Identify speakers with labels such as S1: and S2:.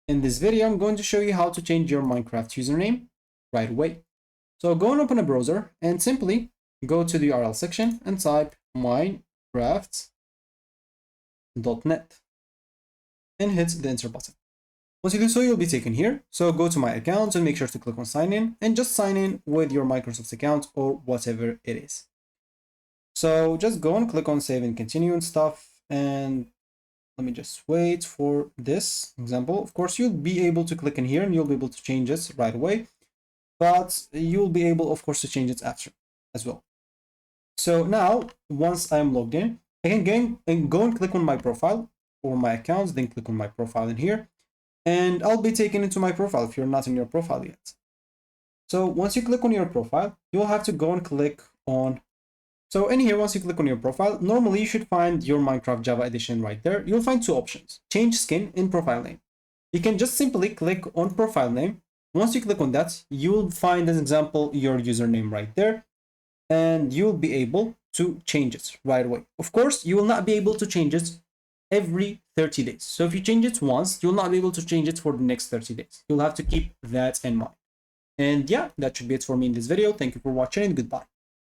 S1: In this video, I'm going to show you how to change your Minecraft username right away. So go and open a browser and simply go to the URL section and type minecraft.net and hit the enter button. Once you do so, you'll be taken here. So go to my account and make sure to click on sign in and just sign in with your Microsoft account or whatever it is. So just go and click on save and continue and stuff. And let me just wait for this example. Of course, you'll be able to click in here and you'll be able to change it right away, but you'll be able, of course, to change it after as well. So now, once I'm logged in, I can go and click on my profile or my accounts, then click on my profile in here, and I'll be taken into my profile if you're not in your profile yet. So once you click on your profile, you'll have to go and click on. So in here, once you click on your profile, normally you should find your Minecraft Java edition right there. You'll find two options: change skin and profile name. You can just simply click on profile name. Once you click on that, you'll find, as an example, your username right there, and you'll be able to change it right away. Of course, you will not be able to change it every 30 days. So if you change it once, you'll not be able to change it for the next 30 days. You'll have to keep that in mind. And yeah, that should be it for me in this video. Thank you for watching and goodbye.